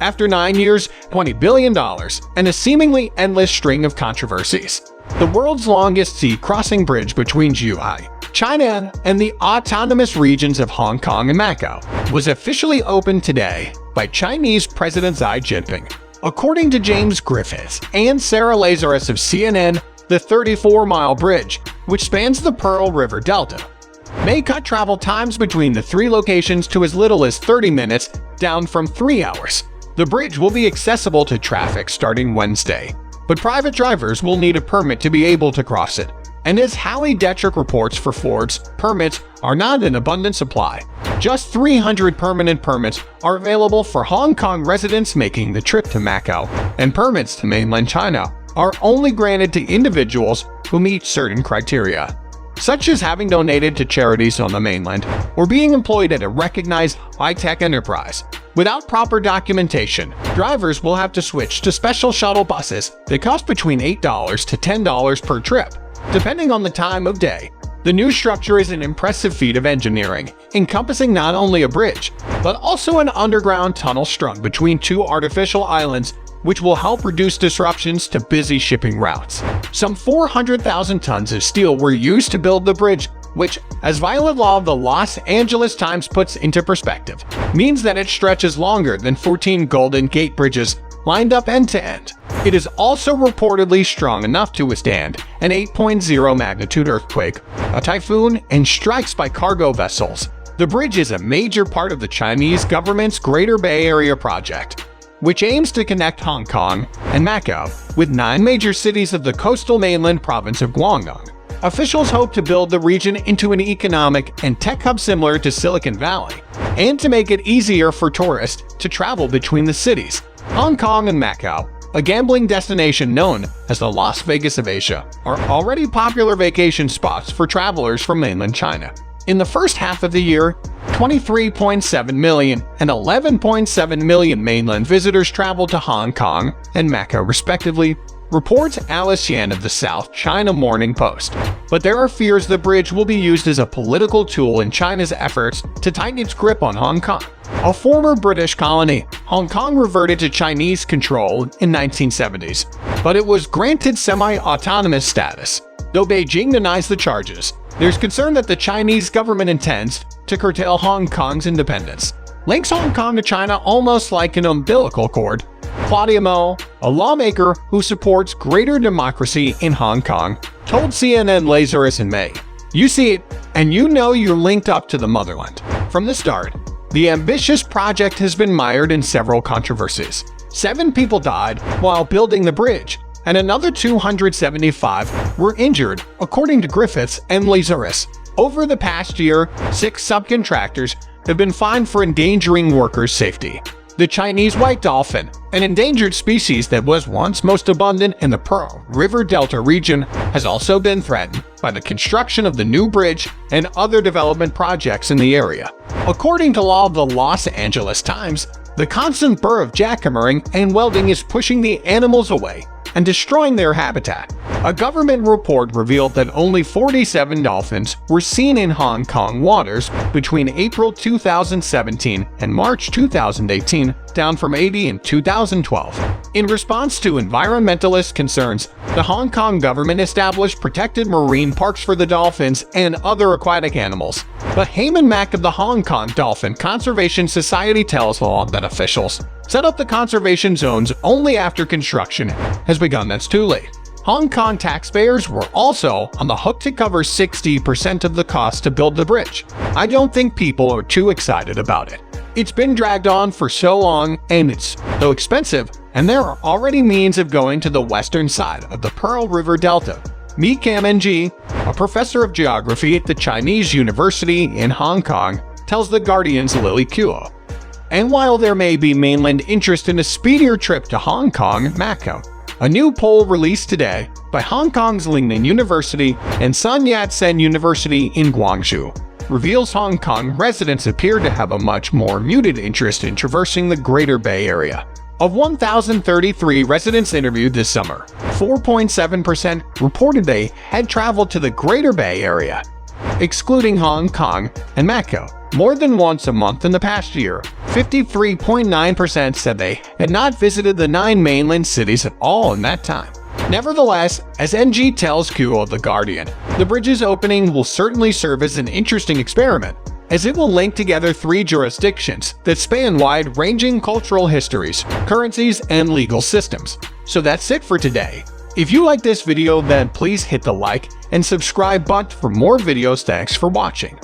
after 9 years, $20 billion, and a seemingly endless string of controversies. The world's longest sea-crossing bridge between Zhuhai, China, and the autonomous regions of Hong Kong and Macau was officially opened today by Chinese President Xi Jinping. According to James Griffiths and Sarah Lazarus of CNN, the 34-mile bridge, which spans the Pearl River Delta, may cut travel times between the three locations to as little as 30 minutes, down from 3 hours. The bridge will be accessible to traffic starting Wednesday, but private drivers will need a permit to be able to cross it. And as Hallie Detrick reports for Forbes, permits are not in abundant supply. Just 300 permanent permits are available for Hong Kong residents making the trip to Macau, and permits to mainland China are only granted to individuals who meet certain criteria, such as having donated to charities on the mainland or being employed at a recognized high-tech enterprise. Without proper documentation, drivers will have to switch to special shuttle buses that cost between $8 to $10 per trip, depending on the time of day. The new structure is an impressive feat of engineering, encompassing not only a bridge, but also an underground tunnel strung between two artificial islands, which will help reduce disruptions to busy shipping routes. Some 400,000 tons of steel were used to build the bridge, which, as violent law of the Los Angeles Times puts into perspective, means that it stretches longer than 14 Golden Gate bridges lined up end-to-end. It is also reportedly strong enough to withstand an 8.0 magnitude earthquake, a typhoon, and strikes by cargo vessels. The bridge is a major part of the Chinese government's Greater Bay Area project, which aims to connect Hong Kong and Macau with 9 major cities of the coastal mainland province of Guangdong. Officials hope to build the region into an economic and tech hub similar to Silicon Valley, and to make it easier for tourists to travel between the cities. Hong Kong and Macau, a gambling destination known as the Las Vegas of Asia, are already popular vacation spots for travelers from mainland China. In the first half of the year, 23.7 million and 11.7 million mainland visitors traveled to Hong Kong and Macau respectively, reports Alice Yan of the South China Morning Post. But there are fears the bridge will be used as a political tool in China's efforts to tighten its grip on Hong Kong. A former British colony, Hong Kong reverted to Chinese control in 1970s, but it was granted semi-autonomous status. Though Beijing denies the charges, there's concern that the Chinese government intends to curtail Hong Kong's independence. Links Hong Kong to China almost like an umbilical cord. Claudia Mo, a lawmaker who supports greater democracy in Hong Kong, told CNN Lazarus in May, "You see it, and you know you're linked up to the motherland." From the start, the ambitious project has been mired in several controversies. 7 people died while building the bridge, and another 275 were injured, according to Griffiths and Lazarus. Over the past year, 6 subcontractors have been fined for endangering workers' safety. The Chinese white dolphin, an endangered species that was once most abundant in the Pearl River Delta region, has also been threatened by the construction of the new bridge and other development projects in the area. According to law of the Los Angeles Times, the constant burr of jackhammering and welding is pushing the animals away and destroying their habitat. A government report revealed that only 47 dolphins were seen in Hong Kong waters between April 2017 and March 2018, down from 80 in 2012. In response to environmentalist concerns, the Hong Kong government established protected marine parks for the dolphins and other aquatic animals. But Heyman Mack of the Hong Kong Dolphin Conservation Society tells law that officials set up the conservation zones only after construction has begun. That's too late. Hong Kong taxpayers were also on the hook to cover 60% of the cost to build the bridge. I don't think people are too excited about it. It's been dragged on for so long, and it's so expensive, and there are already means of going to the western side of the Pearl River Delta. Mi Kam-en-ji, a professor of geography at the Chinese University in Hong Kong, tells The Guardian's Lily Kuo. And while there may be mainland interest in a speedier trip to Hong Kong and Macau, a new poll released today by Hong Kong's Lingnan University and Sun Yat-sen University in Guangzhou reveals Hong Kong residents appear to have a much more muted interest in traversing the Greater Bay Area. Of 1,033 residents interviewed this summer, 4.7% reported they had traveled to the Greater Bay Area. excluding Hong Kong and Macau, more than once a month in the past year. 53.9% said they had not visited the 9 mainland cities at all in that time. Nevertheless, as NG tells Kuo The Guardian, the bridge's opening will certainly serve as an interesting experiment, as it will link together 3 jurisdictions that span wide-ranging cultural histories, currencies, and legal systems. So that's it for today. If you like this video, then please hit the like and subscribe button for more videos. Thanks for watching.